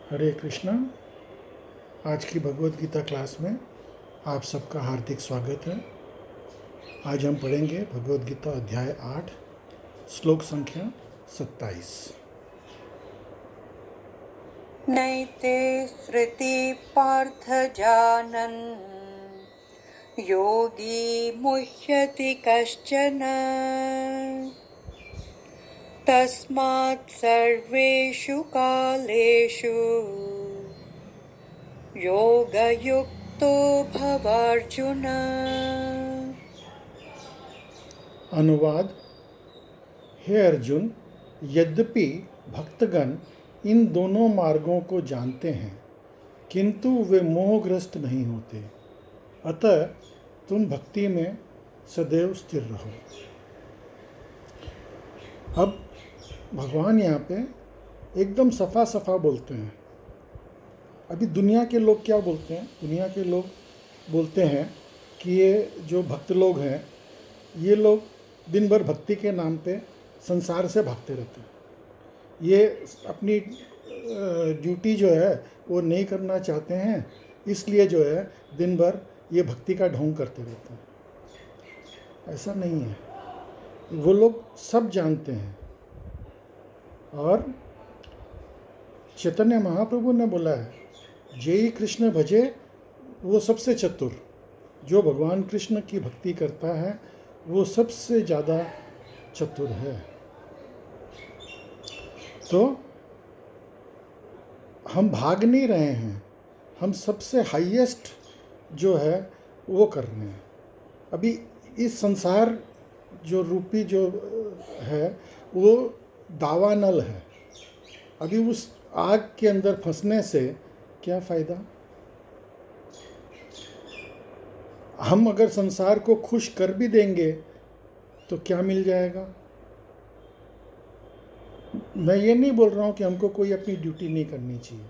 हरे कृष्णा। आज की भगवत गीता क्लास में आप सबका हार्दिक स्वागत है। आज हम पढ़ेंगे भगवत गीता अध्याय 8 श्लोक संख्या 27। नैते श्रुति पार्थ जानन् योगी मुह्यति कश्चन तस्मात् सर्वेषु कालेषु योगयुक्तो भवार्जुन। अनुवाद। हे अर्जुन, यद्यपि भक्तगण इन दोनों मार्गों को जानते हैं किंतु वे मोहग्रस्त नहीं होते, अतः तुम भक्ति में सदैव स्थिर रहो। अब भगवान यहाँ पे एकदम सफा सफा बोलते हैं। अभी दुनिया के लोग क्या बोलते हैं? दुनिया के लोग बोलते हैं कि ये जो भक्त लोग हैं, ये लोग दिन भर भक्ति के नाम पे संसार से भागते रहते हैं। ये अपनी ड्यूटी जो है वो नहीं करना चाहते हैं, इसलिए जो है दिन भर ये भक्ति का ढोंग करते रहते हैं। ऐसा नहीं है, वो लोग सब जानते हैं। और चैतन्य महाप्रभु ने बोला है, जेई कृष्ण भजे वो सबसे चतुर। जो भगवान कृष्ण की भक्ति करता है वो सबसे ज़्यादा चतुर है। तो हम भाग नहीं रहे हैं, हम सबसे हाईएस्ट जो है वो कर रहे हैं। अभी इस संसार जो रूपी जो है वो दावानल है। अभी उस आग के अंदर फंसने से क्या फ़ायदा? हम अगर संसार को खुश कर भी देंगे तो क्या मिल जाएगा? मैं ये नहीं बोल रहा हूँ कि हमको कोई अपनी ड्यूटी नहीं करनी चाहिए।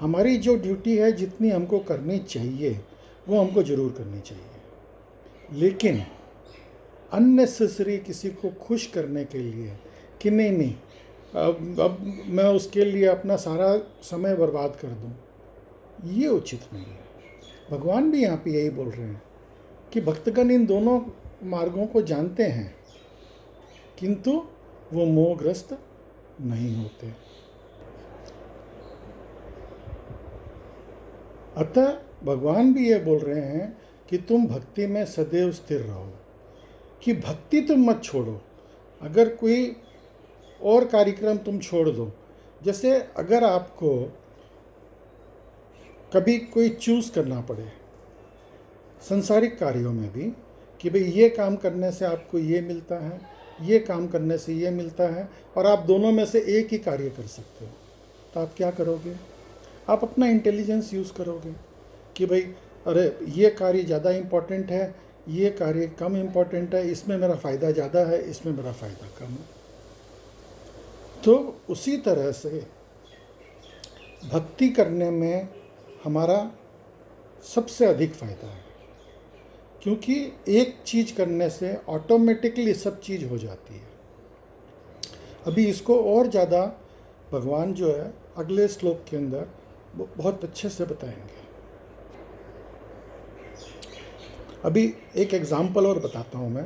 हमारी जो ड्यूटी है, जितनी हमको करनी चाहिए वो हमको ज़रूर करनी चाहिए, लेकिन अननेसेसरी किसी को खुश करने के लिए कि नहीं अब मैं उसके लिए अपना सारा समय बर्बाद कर दूं, ये उचित नहीं है। भगवान भी यहाँ पे यही बोल रहे हैं कि भक्तगण इन दोनों मार्गों को जानते हैं किंतु वो मोहग्रस्त नहीं होते। अतः भगवान भी ये बोल रहे हैं कि तुम भक्ति में सदैव स्थिर रहो, कि भक्ति तुम मत छोड़ो। अगर कोई और कार्यक्रम तुम छोड़ दो, जैसे अगर आपको कभी कोई चूज़ करना पड़े संसारिक कार्यों में भी कि भाई ये काम करने से आपको ये मिलता है, ये काम करने से ये मिलता है, और आप दोनों में से एक ही कार्य कर सकते हो, तो आप क्या करोगे? आप अपना इंटेलिजेंस यूज़ करोगे कि भाई अरे ये कार्य ज़्यादा इम्पोर्टेंट है, ये कार्य कम इम्पोर्टेंट है, इसमें मेरा फ़ायदा ज़्यादा है, इसमें मेरा फ़ायदा कम है। तो उसी तरह से भक्ति करने में हमारा सबसे अधिक फ़ायदा है, क्योंकि एक चीज़ करने से ऑटोमेटिकली सब चीज़ हो जाती है। अभी इसको और ज़्यादा भगवान जो है अगले श्लोक के अंदर बहुत अच्छे से बताएंगे। अभी एक एग्ज़ाम्पल और बताता हूँ मैं।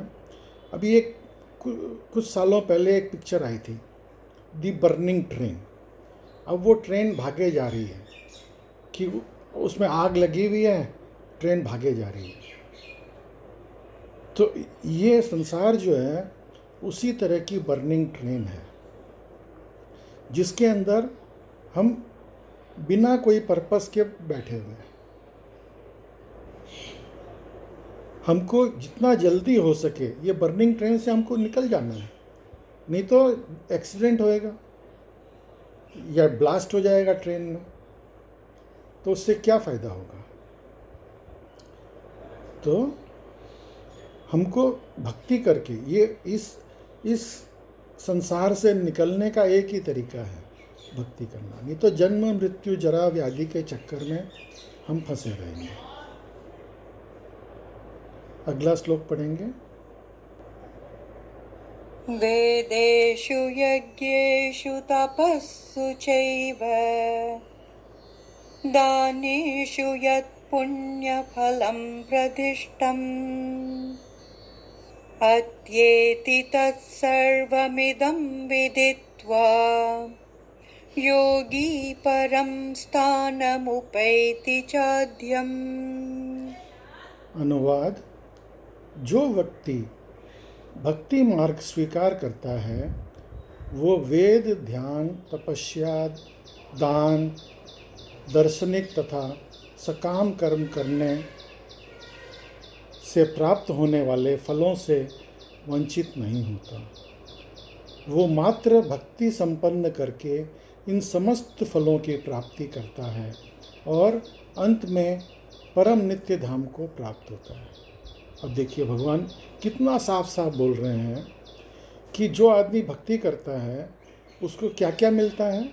अभी एक कुछ सालों पहले एक पिक्चर आई थी, दी बर्निंग ट्रेन। अब वो ट्रेन भागे जा रही है कि उसमें आग लगी हुई है, ट्रेन भागे जा रही है। तो ये संसार जो है उसी तरह की बर्निंग ट्रेन है, जिसके अंदर हम बिना कोई पर्पस के बैठे हुए हैं। हमको जितना जल्दी हो सके ये बर्निंग ट्रेन से हमको निकल जाना है, नहीं तो एक्सीडेंट होएगा या ब्लास्ट हो जाएगा ट्रेन में, तो उससे क्या फ़ायदा होगा? तो हमको भक्ति करके ये इस संसार से निकलने का एक ही तरीका है, भक्ति करना। नहीं तो जन्म मृत्यु जरा व्याधि के चक्कर में हम फंसे रहेंगे। अगला श्लोक पढ़ेंगे। वेदेषु यज्ञेषु तपस्सु चैव दानेषु यत् पुण्यफलं प्रदिष्टम् अत्येति तत्सर्वमिदं विदित्वा योगी परं स्थानमुपैति चाद्यम्। अनुवाद: जो व्यक्ति भक्ति मार्ग स्वीकार करता है वो वेद, ध्यान, तपस्या, दान, दार्शनिक तथा सकाम कर्म करने से प्राप्त होने वाले फलों से वंचित नहीं होता। वो मात्र भक्ति संपन्न करके इन समस्त फलों की प्राप्ति करता है और अंत में परम नित्य धाम को प्राप्त होता है। अब देखिए भगवान कितना साफ साफ बोल रहे हैं कि जो आदमी भक्ति करता है उसको क्या क्या मिलता है।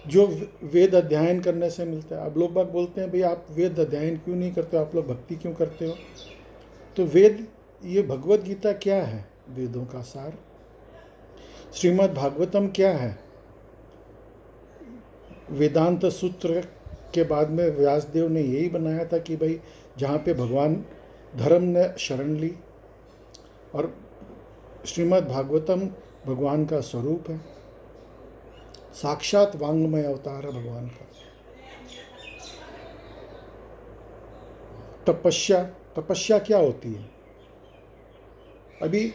जो वेद अध्ययन करने से मिलता है। अब लोग बाग बोलते हैं भाई आप वेद अध्ययन क्यों नहीं करते हो, आप लोग भक्ति क्यों करते हो। तो वेद, ये भगवत गीता क्या है? वेदों का सार। श्रीमद् भागवतम क्या है? वेदांत सूत्र के बाद में व्यासदेव ने यही बनाया था कि भाई जहाँ पे भगवान धर्म ने शरण ली, और श्रीमद् भागवतम भगवान का स्वरूप है, साक्षात वांग्मय अवतार है भगवान का। तपस्या क्या होती है? अभी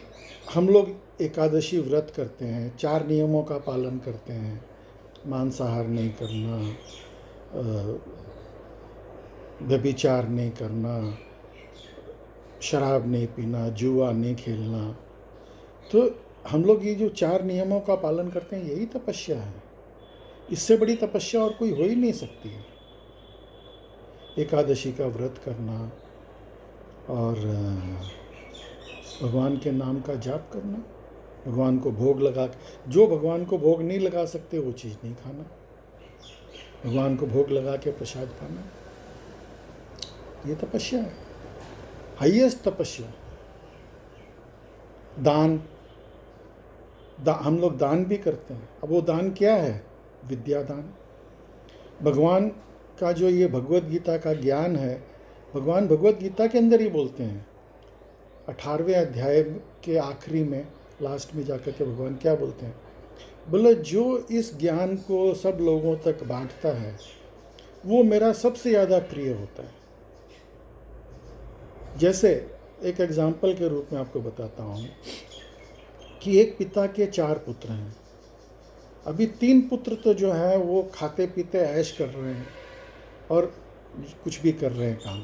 हम लोग एकादशी व्रत करते हैं, 4 नियमों का पालन करते हैं, मांसाहार नहीं करना, व्यभिचार नहीं करना, शराब नहीं पीना, जुआ नहीं खेलना। तो हम लोग ये जो 4 नियमों का पालन करते हैं यही तपस्या है। इससे बड़ी तपस्या और कोई हो ही नहीं सकती है। एकादशी का व्रत करना और भगवान के नाम का जाप करना, भगवान को भोग लगा, जो भगवान को भोग नहीं लगा सकते वो चीज़ नहीं खाना, भगवान को भोग लगा के प्रसाद खाना, ये तपस्या है, हाईएस्ट तपस्या। हम लोग दान भी करते हैं। अब वो दान क्या है? विद्यादान। भगवान का जो ये भगवत गीता का ज्ञान है, भगवान भगवत गीता के अंदर ही बोलते हैं। 18वें अध्याय के आखिरी में, लास्ट में जाकर के भगवान क्या बोलते हैं? बोले जो इस ज्ञान को सब लोगों तक बांटता है वो मेरा सबसे ज़्यादा प्रिय होता है। जैसे एक एग्जाम्पल के रूप में आपको बताता हूँ कि एक पिता के 4 पुत्र हैं। अभी 3 पुत्र तो जो है वो खाते पीते ऐश कर रहे हैं और कुछ भी कर रहे हैं काम,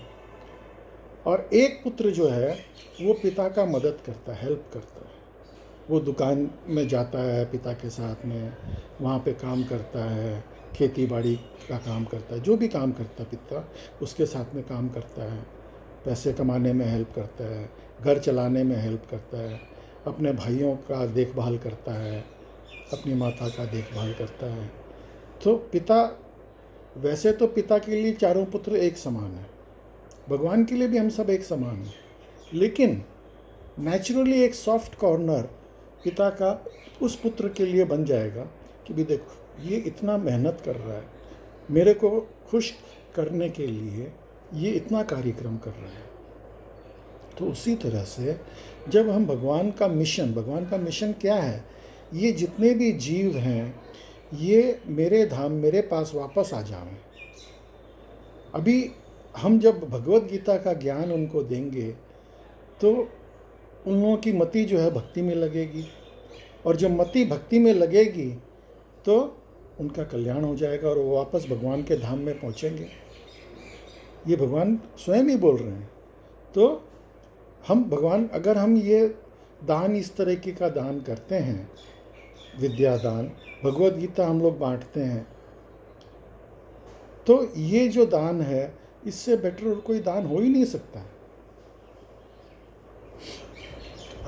और एक पुत्र जो है वो पिता का मदद करता है, हेल्प करता है। वो दुकान में जाता है पिता के साथ में, वहाँ पे काम करता है, खेती बाड़ी का काम करता है, जो भी काम करता है पिता उसके साथ में काम करता है, पैसे कमाने में हेल्प करता है, घर चलाने में हेल्प करता है, अपने भाइयों का देखभाल करता है, अपनी माता का देखभाल करता है। तो पिता, वैसे तो पिता के लिए चारों पुत्र एक समान है, भगवान के लिए भी हम सब एक समान हैं, लेकिन नेचुरली एक सॉफ्ट कॉर्नर पिता का उस पुत्र के लिए बन जाएगा कि भी देखो ये इतना मेहनत कर रहा है, मेरे को खुश करने के लिए ये इतना कार्यक्रम कर रहा है। तो उसी तरह से जब हम भगवान का मिशन क्या है? ये जितने भी जीव हैं ये मेरे धाम, मेरे पास वापस आ जाएं। अभी हम जब भगवत गीता का ज्ञान उनको देंगे तो उन लोगों की मति जो है भक्ति में लगेगी, और जब मति भक्ति में लगेगी तो उनका कल्याण हो जाएगा और वो वापस भगवान के धाम में पहुंचेंगे। ये भगवान स्वयं ही बोल रहे हैं। तो हम भगवान, अगर हम ये दान इस तरीके का दान करते हैं, विद्या दान, भगवत गीता हम लोग बांटते हैं, तो ये जो दान है इससे बेटर और कोई दान हो ही नहीं सकता।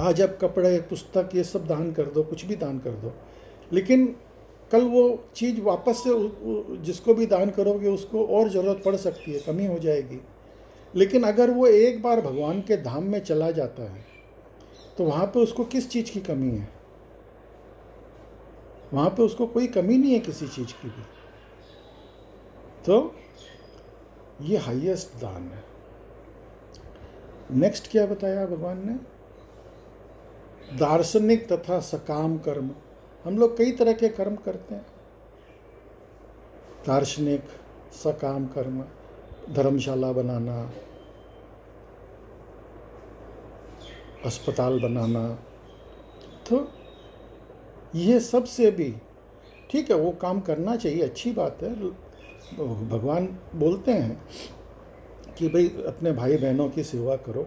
आज आप कपड़े, पुस्तक, ये सब दान कर दो, कुछ भी दान कर दो, लेकिन कल वो चीज़ वापस से जिसको भी दान करोगे उसको और ज़रूरत पड़ सकती है, कमी हो जाएगी। लेकिन अगर वो एक बार भगवान के धाम में चला जाता है तो वहाँ पे उसको किस चीज़ की कमी है? वहाँ पे उसको कोई कमी नहीं है किसी चीज़ की भी। तो ये हाईएस्ट दान है। नेक्स्ट क्या बताया भगवान ने? दार्शनिक तथा सकाम कर्म। हम लोग कई तरह के कर्म करते हैं, दार्शनिक, सकाम कर्म, धर्मशाला बनाना, अस्पताल बनाना, तो ये सब से भी ठीक है, वो काम करना चाहिए, अच्छी बात है। भगवान बोलते हैं कि भाई अपने भाई बहनों की सेवा करो,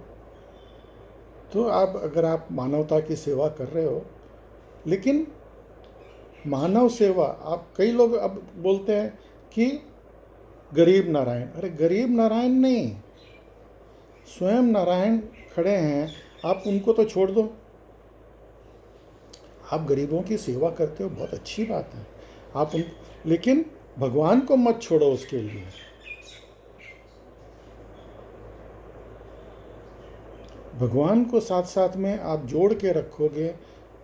तो आप अगर आप मानवता की सेवा कर रहे हो, लेकिन मानव सेवा, आप कई लोग अब बोलते हैं कि गरीब नारायण, अरे गरीब नारायण नहीं, स्वयं नारायण खड़े हैं, आप उनको तो छोड़ दो। आप गरीबों की सेवा करते हो, बहुत अच्छी बात है, आप उन, लेकिन भगवान को मत छोड़ो उसके लिए। भगवान को साथ साथ में आप जोड़ के रखोगे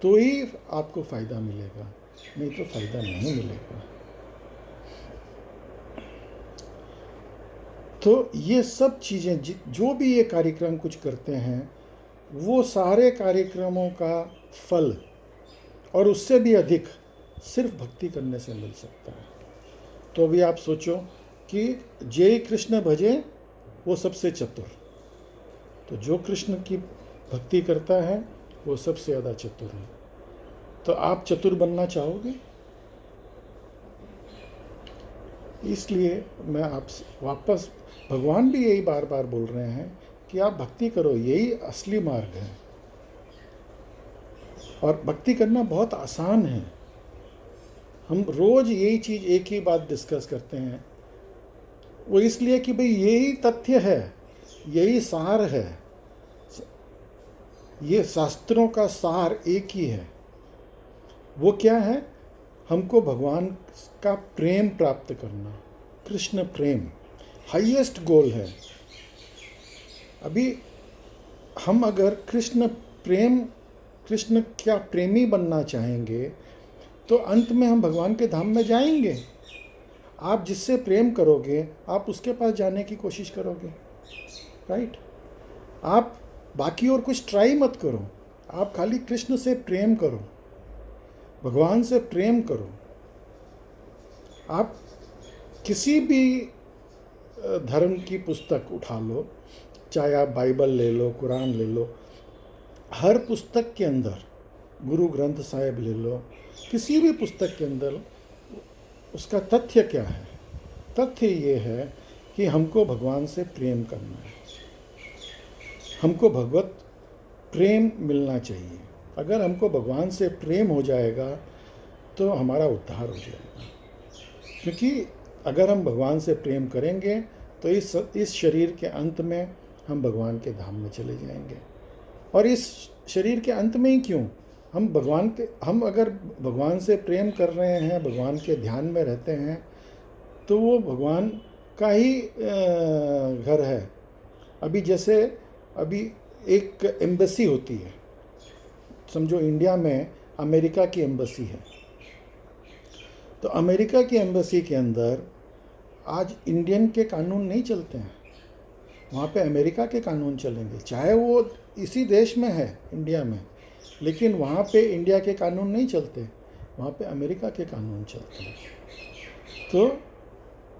तो ही आपको फ़ायदा मिलेगा, नहीं तो फ़ायदा नहीं मिलेगा। तो ये सब चीज़ें जो भी ये कार्यक्रम कुछ करते हैं, वो सारे कार्यक्रमों का फल और उससे भी अधिक सिर्फ भक्ति करने से मिल सकता है। तो अभी आप सोचो कि जे कृष्ण भजे वो सबसे चतुर, तो जो कृष्ण की भक्ति करता है वो सबसे ज़्यादा चतुर है। तो आप चतुर बनना चाहोगे? इसलिए मैं आपसे वापस, भगवान भी यही बार बार बोल रहे हैं कि आप भक्ति करो, यही असली मार्ग है। और भक्ति करना बहुत आसान है। हम रोज़ यही चीज़, एक ही बात डिस्कस करते हैं, वो इसलिए कि भाई यही तथ्य है, यही सार है, ये शास्त्रों का सार एक ही है। वो क्या है? हमको भगवान का प्रेम प्राप्त करना, कृष्ण प्रेम हाईएस्ट गोल है। अभी हम अगर कृष्ण क्या प्रेमी बनना चाहेंगे तो अंत में हम भगवान के धाम में जाएंगे। आप जिससे प्रेम करोगे आप उसके पास जाने की कोशिश करोगे, राइट? आप बाकी और कुछ ट्राई मत करो, आप खाली कृष्ण से प्रेम करो, भगवान से प्रेम करो। आप किसी भी धर्म की पुस्तक उठा लो, चाहे आप बाइबल ले लो, कुरान ले लो, हर पुस्तक के अंदर, गुरु ग्रंथ साहिब ले लो, किसी भी पुस्तक के अंदर उसका तथ्य क्या है? तथ्य ये है कि हमको भगवान से प्रेम करना है, हमको भगवत प्रेम मिलना चाहिए। अगर हमको भगवान से प्रेम हो जाएगा तो हमारा उद्धार हो जाएगा। क्योंकि अगर हम भगवान से प्रेम करेंगे तो इस शरीर के अंत में हम भगवान के धाम में चले जाएंगे। और इस शरीर के अंत में ही क्यों, हम अगर भगवान से प्रेम कर रहे हैं, भगवान के ध्यान में रहते हैं, तो वो भगवान का ही घर है। अभी जैसे अभी एक एम्बेसी होती है, समझो इंडिया में अमेरिका की एम्बेसी है, तो अमेरिका की एम्बेसी के अंदर आज इंडियन के कानून नहीं चलते हैं, वहाँ पे अमेरिका के कानून चलेंगे, चाहे वो इसी देश में है, इंडिया में, लेकिन वहाँ पे इंडिया के कानून नहीं चलते, वहाँ पे अमेरिका के कानून चलते हैं। तो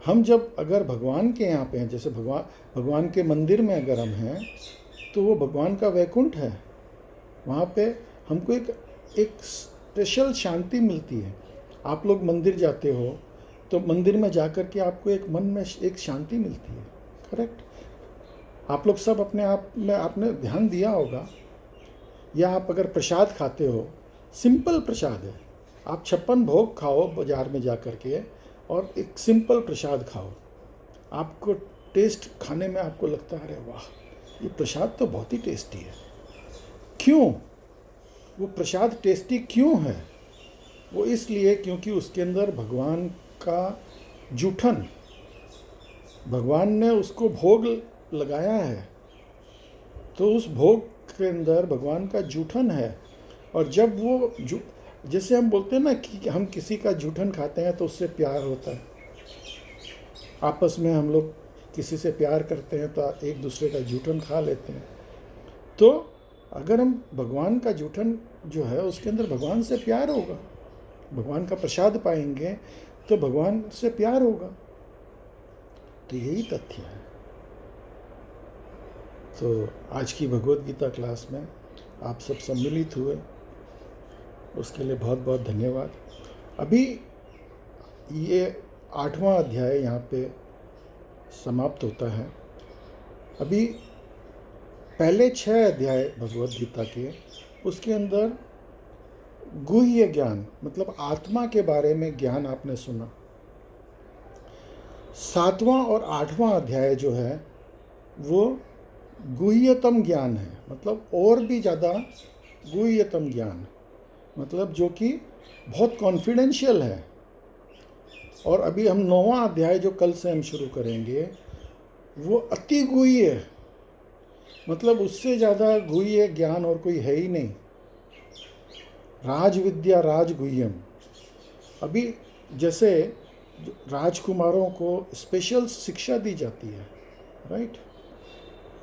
हम जब अगर भगवान के यहाँ पे हैं, जैसे भगवान के मंदिर में अगर हम हैं, तो वो भगवान का वैकुंठ है, वहाँ पे हमको एक स्पेशल शांति मिलती है। आप लोग मंदिर जाते हो तो मंदिर में जाकर के आपको एक मन में एक शांति मिलती है, करेक्ट? आप लोग सब अपने आप में आपने ध्यान दिया होगा। या आप अगर प्रसाद खाते हो, सिंपल प्रसाद है, आप 56 भोग खाओ बाज़ार में जा कर के और एक सिंपल प्रसाद खाओ, आपको टेस्ट खाने में आपको लगता है अरे वाह, ये प्रसाद तो बहुत ही टेस्टी है। क्यों वो प्रसाद टेस्टी क्यों है? वो इसलिए क्योंकि उसके अंदर भगवान का जूठन, भगवान ने उसको भोग लगाया है, तो उस भोग के अंदर भगवान का जूठन है। और जब वो जैसे हम बोलते हैं ना कि हम किसी का जूठन खाते हैं तो उससे प्यार होता है, आपस में हम लोग किसी से प्यार करते हैं तो एक दूसरे का जूठन खा लेते हैं। तो अगर हम भगवान का जूठन जो है उसके अंदर भगवान से प्यार होगा, भगवान का प्रसाद पाएंगे तो भगवान से प्यार होगा। तो यही तथ्य है। तो आज की भगवद गीता क्लास में आप सब सम्मिलित हुए, उसके लिए बहुत बहुत धन्यवाद। अभी ये 8वां अध्याय यहाँ पे समाप्त होता है। अभी पहले 6 अध्याय भगवद गीता के, उसके अंदर गुह्य ज्ञान मतलब आत्मा के बारे में ज्ञान आपने सुना। 7वां और 8वां अध्याय जो है वो गुह्यतम ज्ञान है, मतलब और भी ज़्यादा गुह्यतम ज्ञान, मतलब जो कि बहुत कॉन्फिडेंशियल है। और अभी हम 9वां अध्याय जो कल से हम शुरू करेंगे वो अति गुह्य है, मतलब उससे ज़्यादा गुह्य ज्ञान और कोई है ही नहीं। राज विद्या राज गुह्यम। अभी जैसे राजकुमारों को स्पेशल शिक्षा दी जाती है, राइट,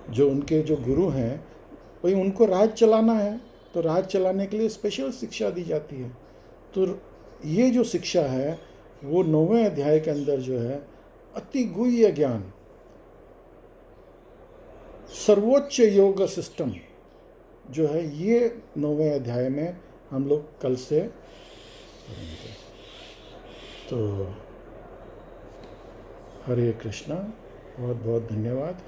जो उनके जो गुरु हैं भाई उनको राज चलाना है तो राज चलाने के लिए स्पेशल शिक्षा दी जाती है। तो ये जो शिक्षा है वो 9वें अध्याय के अंदर जो है अति गुह्य ज्ञान, सर्वोच्च योग सिस्टम जो है, ये 9वें अध्याय में हम लोग कल से पढ़ेंगे। तो हरे कृष्णा, बहुत बहुत धन्यवाद।